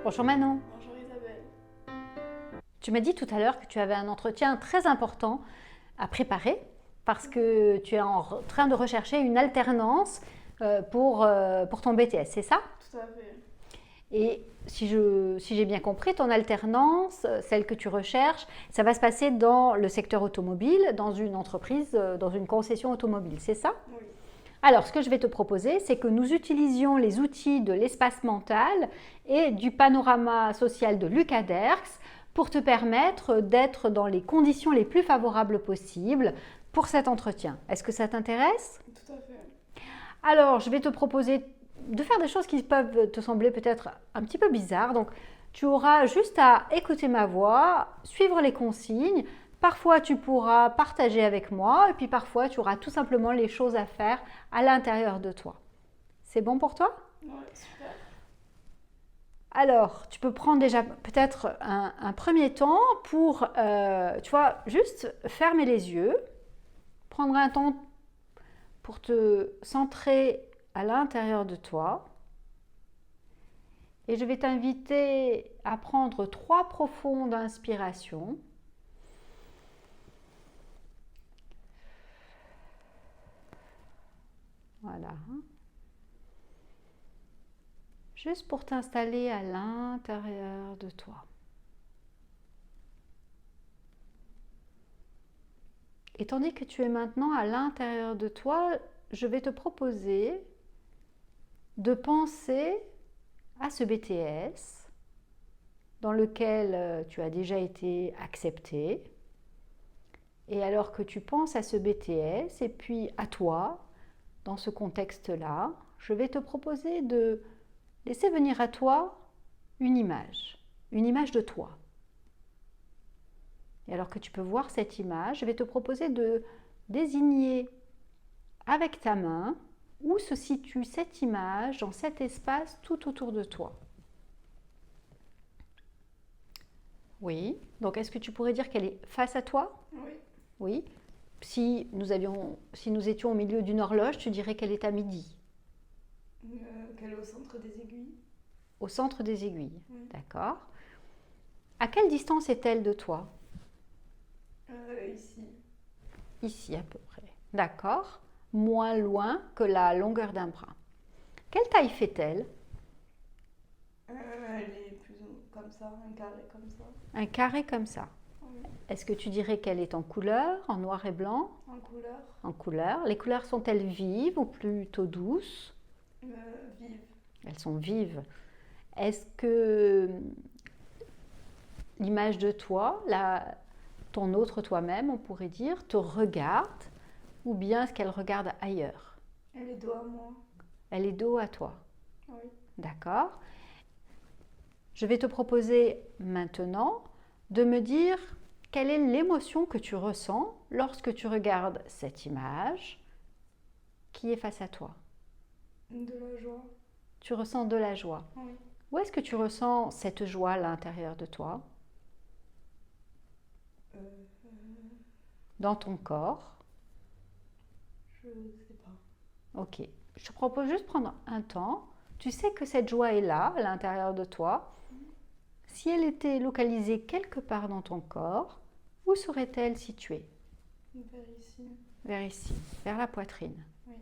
Bonjour Manon. Bonjour Isabelle. Tu m'as dit tout à l'heure que tu avais un entretien très important à préparer parce que tu es en train de rechercher une alternance pour ton BTS, c'est ça? Tout à fait. Et si j'ai bien compris, ton alternance, celle que tu recherches, ça va se passer dans le secteur automobile, dans une entreprise, dans une concession automobile, c'est ça? Oui. Alors, ce que je vais te proposer, c'est que nous utilisions les outils de l'espace mental et du panorama social de Lucas Derks pour te permettre d'être dans les conditions les plus favorables possibles pour cet entretien. Est-ce que ça t'intéresse? Tout à fait. Alors, je vais te proposer de faire des choses qui peuvent te sembler peut-être un petit peu bizarres. Donc, tu auras juste à écouter ma voix, suivre les consignes. Parfois, tu pourras partager avec moi et puis parfois, tu auras tout simplement les choses à faire à l'intérieur de toi. C'est bon pour toi? Ouais, super. Alors, tu peux prendre déjà peut-être un premier temps pour, tu vois, juste fermer les yeux, prendre un temps pour te centrer à l'intérieur de toi. Et je vais t'inviter à prendre 3 profondes inspirations. Voilà. Juste pour t'installer à l'intérieur de toi. Et tandis que tu es maintenant à l'intérieur de toi, je vais te proposer de penser à ce BTS dans lequel tu as déjà été accepté. Et alors que tu penses à ce BTS et puis à toi, dans ce contexte-là, je vais te proposer de laisser venir à toi une image de toi. Et alors que tu peux voir cette image, je vais te proposer de désigner avec ta main où se situe cette image dans cet espace tout autour de toi. Oui, donc est-ce que tu pourrais dire qu'elle est face à toi? Oui. Oui. Si nous étions au milieu d'une horloge, tu dirais qu'elle est à midi. Qu'elle est au centre des aiguilles. Au centre des aiguilles, Oui. d'accord. À quelle distance est-elle de toi? Ici. Ici à peu près, d'accord. Moins loin que la longueur d'un bras. Quelle taille fait-elle? Elle est plus ou moins comme ça, un carré comme ça. Un carré comme ça. Oui. Est-ce que tu dirais qu'elle est en couleur, en noir et blanc? En couleur. En couleur. Les couleurs sont-elles vives ou plutôt douces? Vive. Elles sont vives. Est-ce que l'image de toi, ton autre toi-même, on pourrait dire, te regarde ou bien est-ce qu'elle regarde ailleurs? Elle est dos à moi. Elle est dos à toi. Oui. D'accord. Je vais te proposer maintenant de me dire quelle est l'émotion que tu ressens lorsque tu regardes cette image qui est face à toi. De la joie. Tu ressens de la joie. Oui. Où est-ce que tu ressens cette joie à l'intérieur de toi? Dans ton corps? Je sais pas. Ok. Je te propose juste de prendre un temps. Tu sais que cette joie est là, à l'intérieur de toi. Si elle était localisée quelque part dans ton corps, où serait-elle située? Vers ici. Vers ici, vers la poitrine. Oui.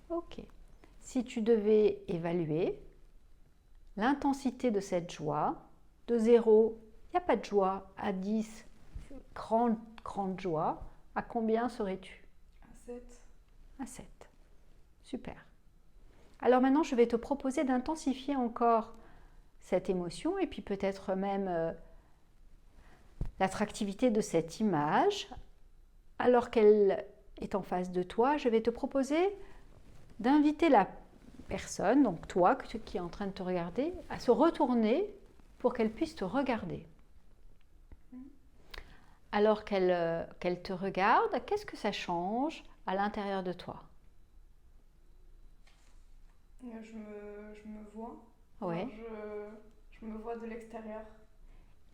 Ok. Si tu devais évaluer l'intensité de cette joie, de 0, il n'y a pas de joie, à 10, grande joie, à combien serais-tu? À 7. À 7. Super. Alors maintenant, je vais te proposer d'intensifier encore cette émotion et puis peut-être même l'attractivité de cette image. Alors qu'elle est en face de toi, je vais te proposer d'inviter la personne, donc toi qui est en train de te regarder, à se retourner pour qu'elle puisse te regarder. Alors qu'elle te regarde, qu'est-ce que ça change à l'intérieur de toi? Je me vois. Ouais. Enfin, je me vois de l'extérieur.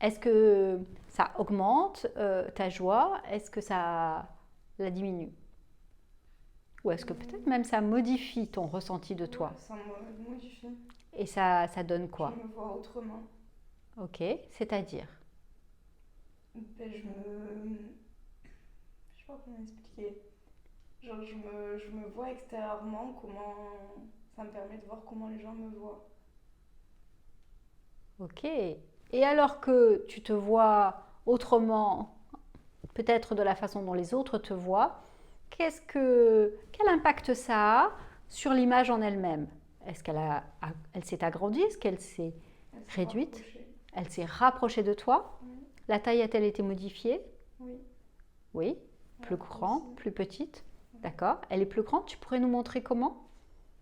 Est-ce que ça augmente ta joie? Est-ce que ça la diminue? Ou est-ce que peut-être même ça modifie ton ressenti de toi? Ouais, ça me modifie. Et ça donne Je quoi? me vois autrement. Ok, c'est-à-dire? Ben, je sais pas comment expliquer. Genre, je me vois extérieurement, comment. Ça me permet de voir comment les gens me voient. Ok. Et alors que tu te vois autrement, peut-être de la façon dont les autres te voient, quel impact ça a sur l'image en elle-même? Est-ce elle s'est agrandie? Est-ce qu'elle s'est Elle s'est réduite? rapprochée. Elle s'est rapprochée de toi? Oui, La taille a-t-elle été modifiée? oui. Oui. Elle Plus a grand, grossi. plus petite? Oui. D'accord. Elle est plus grande. Tu pourrais nous montrer comment?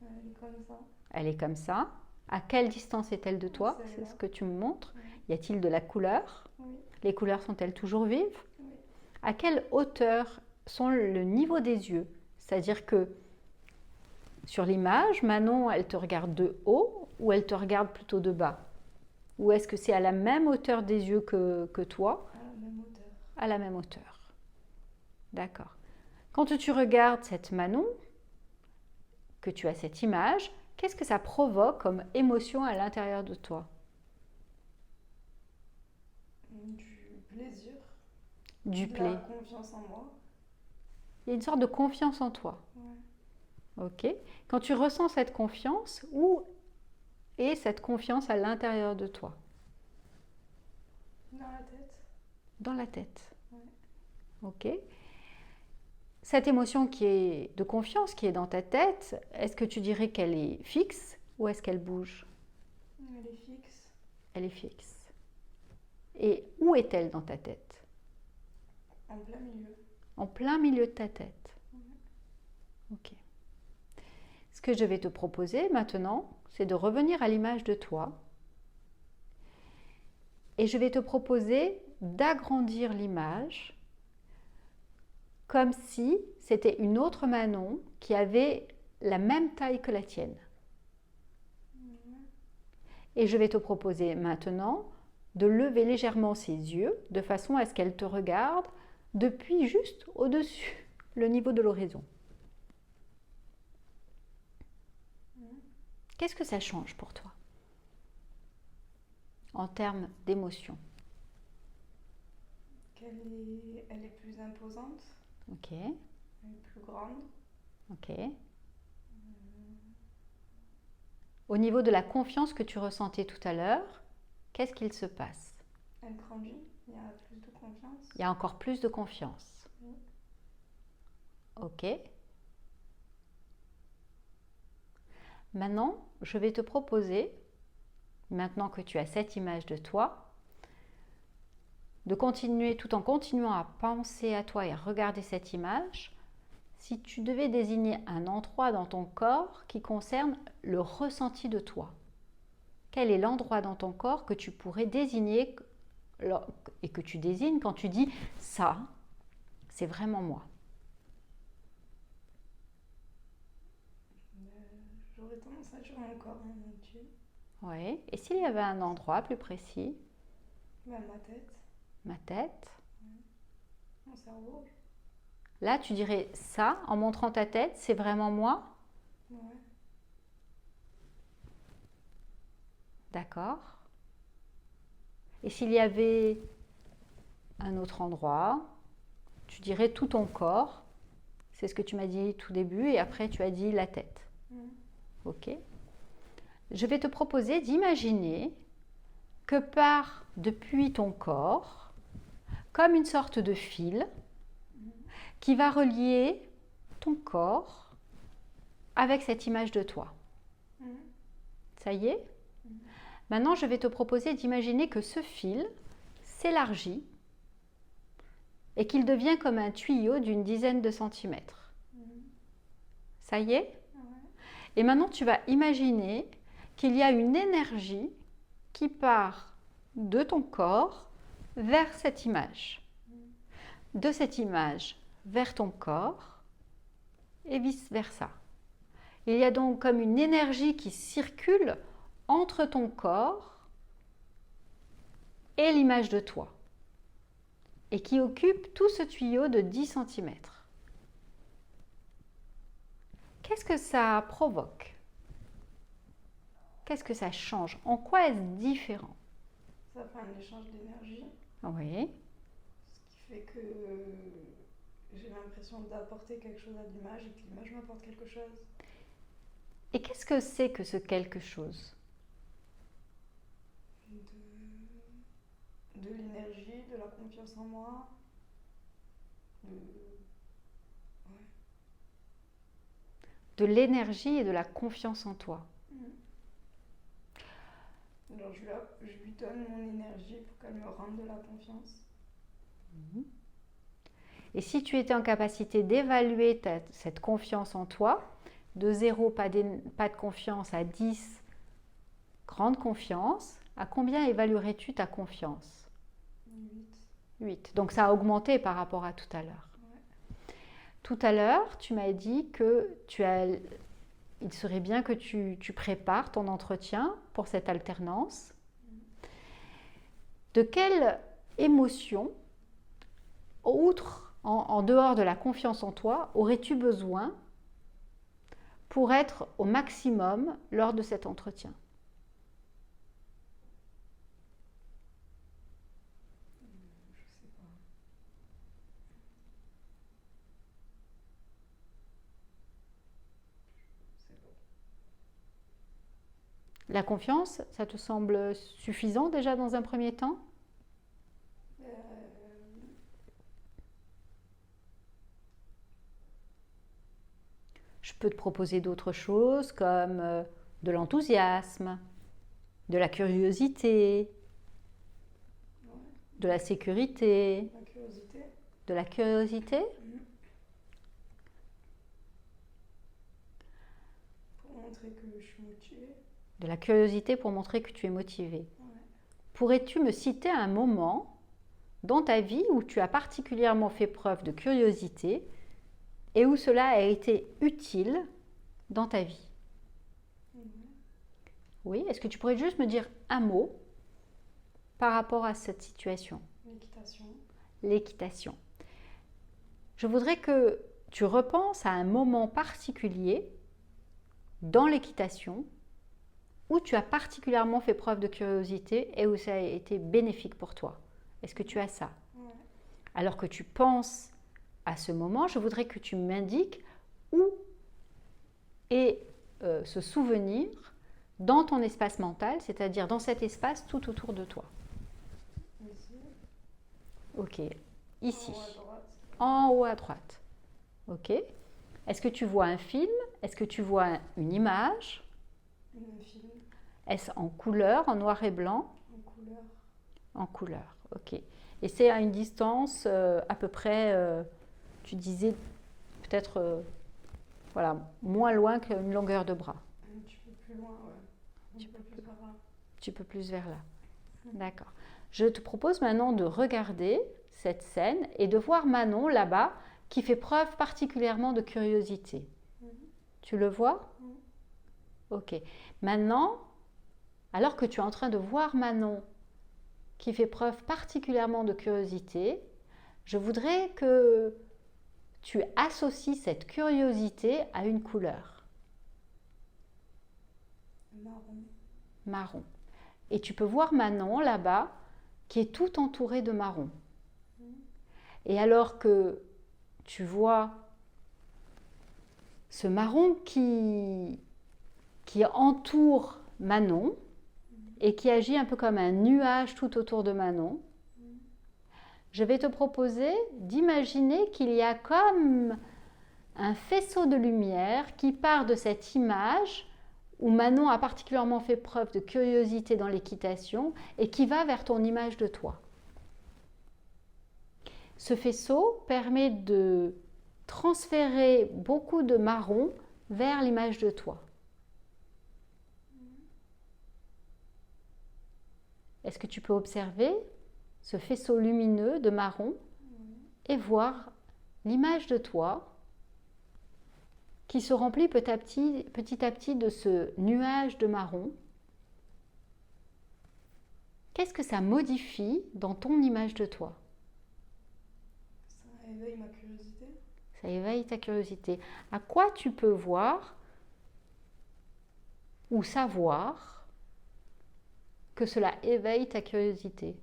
Elle est comme ça. Elle est comme ça. À quelle distance est-elle de toi? C'est Celle-là. ce que tu me montres. Oui, Y a-t-il de la couleur? oui, Les couleurs sont-elles toujours vives? oui. À quelle hauteur sont le niveau des yeux? C'est-à-dire que sur l'image, Manon, elle te regarde de haut ou elle te regarde plutôt de bas? Ou est-ce que c'est à la même hauteur des yeux que toi? À la même hauteur. À la même hauteur. D'accord. Quand tu regardes cette Manon, que tu as cette image, qu'est-ce que ça provoque comme émotion à l'intérieur de toi? Du plaisir. Du De la plaisir. confiance en moi. Il y a une sorte de confiance en toi. Ouais. Ok. Quand tu ressens cette confiance, où est cette confiance à l'intérieur de toi? Dans la tête. Dans la tête. Ouais. Ok. Cette émotion qui est de confiance, qui est dans ta tête, est-ce que tu dirais qu'elle est fixe ou est-ce qu'elle bouge? Elle est fixe. Elle est fixe. Et où est-elle dans ta tête? En plein milieu. En plein milieu de ta tête. Ouais. Ok. Ce que je vais te proposer maintenant, c'est de revenir à l'image de toi. Et je vais te proposer d'agrandir l'image comme si c'était une autre Manon qui avait la même taille que la tienne. Ouais. Et je vais te proposer maintenant de lever légèrement ses yeux de façon à ce qu'elle te regarde depuis juste au-dessus le niveau de l'horizon. Ouais. Qu'est-ce que ça change pour toi en termes d'émotion? Elle est plus imposante. Ok, Elle est plus grande. ok. Au niveau de la confiance que tu ressentais tout à l'heure, qu'est-ce qu'il se passe? Elle grandit. Il y a plus de confiance. Il y a encore plus de confiance. Oui. Ok. Maintenant, je vais te proposer, maintenant que tu as cette image de toi, de continuer tout en continuant à penser à toi et à regarder cette image. Si tu devais désigner un endroit dans ton corps qui concerne le ressenti de toi, quel est l'endroit dans ton corps que tu pourrais désigner et que tu désignes quand tu dis ça, c'est vraiment moi? J'aurais tendance à dire mon corps en entier. Oui. Et s'il y avait un endroit plus précis? Ma tête. Ma tête. Mon cerveau. Là, tu dirais ça en montrant ta tête, c'est vraiment moi? Ouais. D'accord. Et s'il y avait un autre endroit, tu dirais tout ton corps. C'est ce que tu m'as dit tout début et après tu as dit la tête. Ok. Je vais te proposer d'imaginer que part depuis ton corps comme une sorte de fil qui va relier ton corps avec cette image de toi. Ça y est? Maintenant, je vais te proposer d'imaginer que ce fil s'élargit et qu'il devient comme un tuyau d'une dizaine de centimètres. Ça y est? Et maintenant, tu vas imaginer qu'il y a une énergie qui part de ton corps vers cette image. De cette image vers ton corps et vice-versa. Il y a donc comme une énergie qui circule entre ton corps et l'image de toi et qui occupe tout ce tuyau de 10 cm. Qu'est-ce que ça provoque? Qu'est-ce que ça change? En quoi est-ce différent? Ça fait un échange d'énergie, Oui. ce qui fait que j'ai l'impression d'apporter quelque chose à l'image et que l'image m'apporte quelque chose. Et qu'est-ce que c'est que ce quelque chose? De l'énergie, de la confiance en moi, de... Ouais. De l'énergie et de la confiance en toi. Alors je lui donne mon énergie pour qu'elle me rende de la confiance. Et si tu étais en capacité d'évaluer cette confiance en toi, de 0, pas de confiance, à 10, grande confiance, à combien évaluerais-tu ta confiance? 8. 8. Donc ça a augmenté par rapport à tout à l'heure. Ouais. Tout à l'heure, tu m'as dit que il serait bien que tu prépares ton entretien pour cette alternance. De quelle émotion, outre, en dehors de la confiance en toi, aurais-tu besoin pour être au maximum lors de cet entretien? Je sais pas. C'est bon. La confiance, ça te semble suffisant déjà dans un premier temps? Je peux te proposer d'autres choses comme de l'enthousiasme, de la curiosité, Ouais. de la sécurité, La curiosité. de la curiosité. Pour montrer que je suis motivée. De la curiosité pour montrer que tu es motivé. Ouais. Pourrais-tu me citer un moment dans ta vie où tu as particulièrement fait preuve de curiosité et où cela a été utile dans ta vie? Oui, est-ce que tu pourrais juste me dire un mot par rapport à cette situation? L'équitation. L'équitation. Je voudrais que tu repenses à un moment particulier dans l'équitation où tu as particulièrement fait preuve de curiosité et où ça a été bénéfique pour toi. Est-ce que tu as ça? Ouais. Alors que tu penses à ce moment, je voudrais que tu m'indiques où est ce souvenir dans ton espace mental, c'est-à-dire dans cet espace tout autour de toi. Ici. Ok, ici, En haut à droite. en haut à droite. Ok. Est-ce que tu vois un film? Est-ce que tu vois une image? Un film. Est-ce en couleur, en noir et blanc? En couleur. En couleur, ok. Et c'est à une distance à peu près, tu disais peut-être voilà, moins loin qu'une longueur de bras. Un petit peu plus loin, ouais. Un petit peu plus par là. Un petit peu plus vers là. D'accord. Je te propose maintenant de regarder cette scène et de voir Manon là-bas qui fait preuve particulièrement de curiosité. Tu le vois? Ok. Maintenant, alors que tu es en train de voir Manon qui fait preuve particulièrement de curiosité, je voudrais que tu associes cette curiosité à une couleur. Marron. Marron. Et tu peux voir Manon là-bas qui est tout entourée de marron. Et alors que tu vois ce marron qui entoure Manon et qui agit un peu comme un nuage tout autour de Manon, je vais te proposer d'imaginer qu'il y a comme un faisceau de lumière qui part de cette image où Manon a particulièrement fait preuve de curiosité dans l'équitation et qui va vers ton image de toi. Ce faisceau permet de transférer beaucoup de marron vers l'image de toi. Est-ce que tu peux observer ce faisceau lumineux de marron et voir l'image de toi qui se remplit petit à petit de ce nuage de marron? Qu'est-ce que ça modifie dans ton image de toi? Ça éveille ma curiosité. Ça éveille ta curiosité. À quoi tu peux voir ou savoir que cela éveille ta curiosité?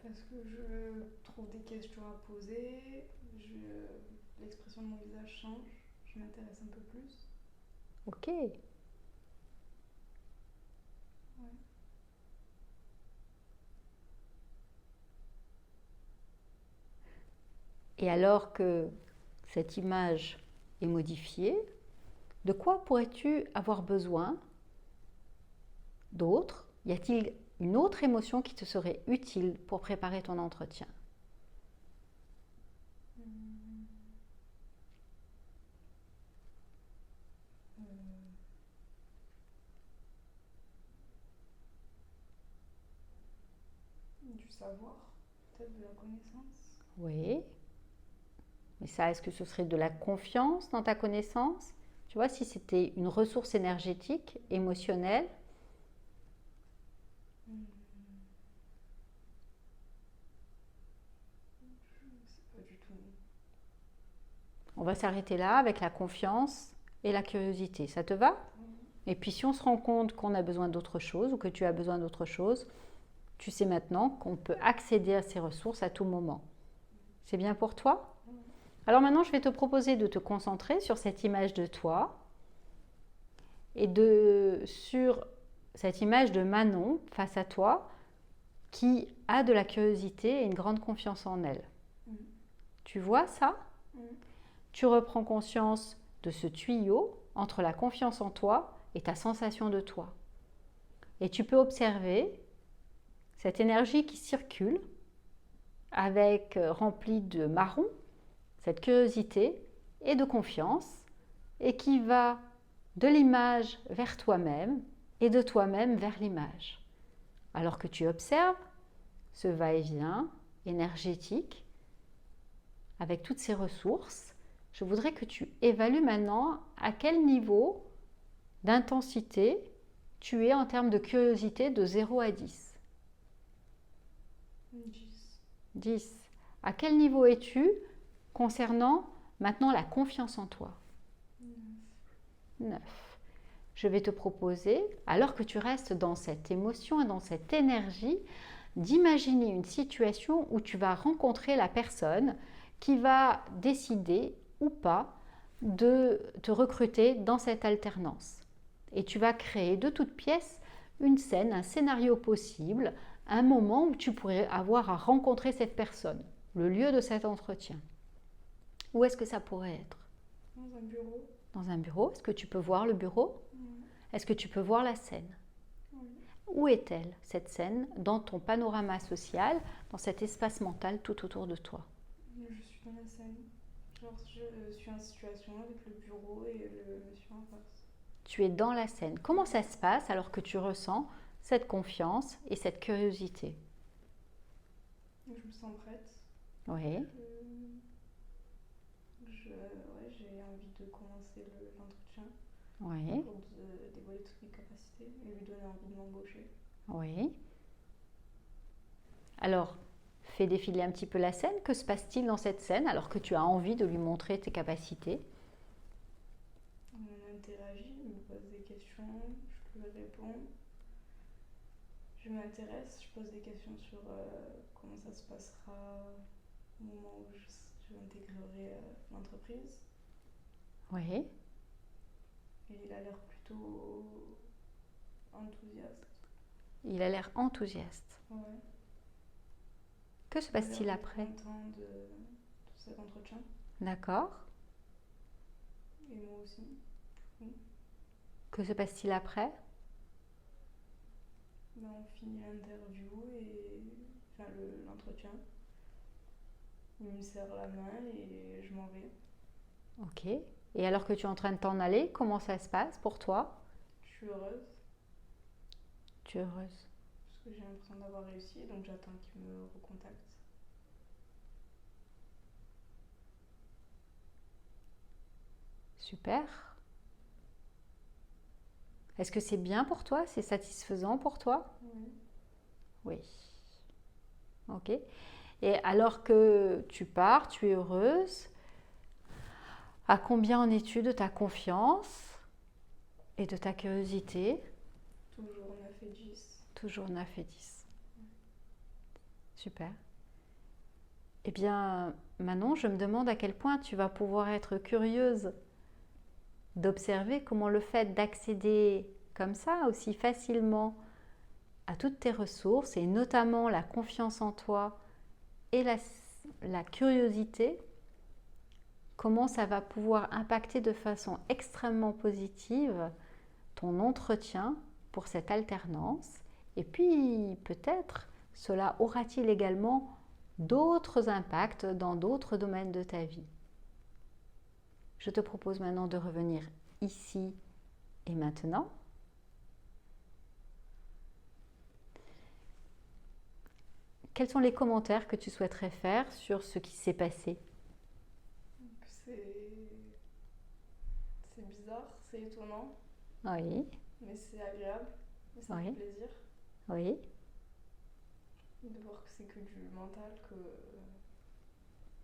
Parce que je trouve des questions à poser, l'expression de mon visage change, je m'intéresse un peu plus. Ok. Ouais. Et alors que cette image est modifiée, de quoi pourrais-tu avoir besoin d'autre? Y a-t-il une autre émotion qui te serait utile pour préparer ton entretien? Du savoir, peut-être de la connaissance. Oui. Mais ça, est-ce que ce serait de la confiance dans ta connaissance? Tu vois, si c'était une ressource énergétique, émotionnelle, Je sais pas du tout. on va s'arrêter là avec la confiance et la curiosité. Ça te va? Et puis si on se rend compte qu'on a besoin d'autre chose ou que tu as besoin d'autre chose, tu sais maintenant qu'on peut accéder à ces ressources à tout moment. C'est bien pour toi? Alors maintenant, je vais te proposer de te concentrer sur cette image de toi et sur cette image de Manon face à toi qui a de la curiosité et une grande confiance en elle. Tu vois ça? Tu reprends conscience de ce tuyau entre la confiance en toi et ta sensation de toi. Et tu peux observer cette énergie qui circule avec remplie de marron, cette curiosité et de confiance, et qui va de l'image vers toi-même et de toi-même vers l'image. Alors que tu observes ce va-et-vient énergétique avec toutes ces ressources, je voudrais que tu évalues maintenant à quel niveau d'intensité tu es en termes de curiosité de 0 à 10. 10. 10. À quel niveau es-tu concernant maintenant la confiance en toi? 9. Je vais te proposer, alors que tu restes dans cette émotion et dans cette énergie, d'imaginer une situation où tu vas rencontrer la personne qui va décider ou pas de te recruter dans cette alternance. Et tu vas créer de toutes pièces une scène, un scénario possible, un moment où tu pourrais avoir à rencontrer cette personne, le lieu de cet entretien. Où est-ce que ça pourrait être? Dans un bureau. Dans un bureau. Est-ce que tu peux voir le bureau? Est-ce que tu peux voir la scène? Où est-elle, cette scène, dans ton panorama social, dans cet espace mental tout autour de toi? Je suis dans la scène. Genre, je suis en situation avec le bureau et le monsieur en face. Tu es dans la scène. Comment ça se passe alors que tu ressens cette confiance et cette curiosité? Je me sens prête. Oui. J'ai envie de commencer l'entretien. Oui. Pour dévoiler toutes mes capacités et lui donner envie de m'embaucher. Oui. Alors, fais défiler un petit peu la scène. Que se passe-t-il dans cette scène alors que tu as envie de lui montrer tes capacités? On interagit, il me pose des questions, je lui réponds. Je m'intéresse, je pose des questions sur comment ça se passera au moment où j'intégrerai l'entreprise. Oui. Et il a l'air plutôt enthousiaste. Il a l'air enthousiaste. Ouais. Que se passe-t-il après? Il est content de cet entretien. D'accord. Et moi aussi. Oui. Que se passe-t-il après? Ben, on finit l'interview et enfin l'entretien. Il me serre la main et je m'en vais. Ok. Et alors que tu es en train de t'en aller, comment ça se passe pour toi? Je suis heureuse. Tu es heureuse. Parce que j'ai l'impression d'avoir réussi, donc j'attends qu'il me recontacte. Super. Est-ce que c'est bien pour toi? C'est satisfaisant pour toi? Oui. Oui. Ok. Et alors que tu pars, tu es heureuse, À combien en es-tu de ta confiance et de ta curiosité? Toujours 9 et 10. Toujours 9 et 10. Super. Eh bien, Manon, je me demande à quel point tu vas pouvoir être curieuse d'observer comment le fait d'accéder comme ça, aussi facilement, à toutes tes ressources, et notamment la confiance en toi et la curiosité, comment ça va pouvoir impacter de façon extrêmement positive ton entretien pour cette alternance. Et puis, peut-être, cela aura-t-il également d'autres impacts dans d'autres domaines de ta vie. Je te propose maintenant de revenir ici et maintenant. Quels sont les commentaires que tu souhaiterais faire sur ce qui s'est passé? C'est bizarre, c'est étonnant, Oui, mais c'est agréable, et ça fait oui, plaisir oui. de voir que c'est que du mental, que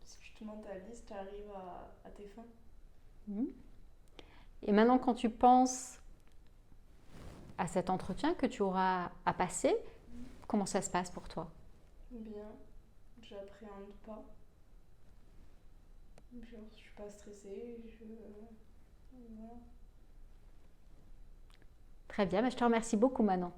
si tu te mentalises, tu arrives à tes fins. Et maintenant, quand tu penses à cet entretien que tu auras à passer, comment ça se passe pour toi? Bien, j'appréhende pas. Genre, je suis pas stressée, voilà. Très bien, mais je te remercie beaucoup, Manon.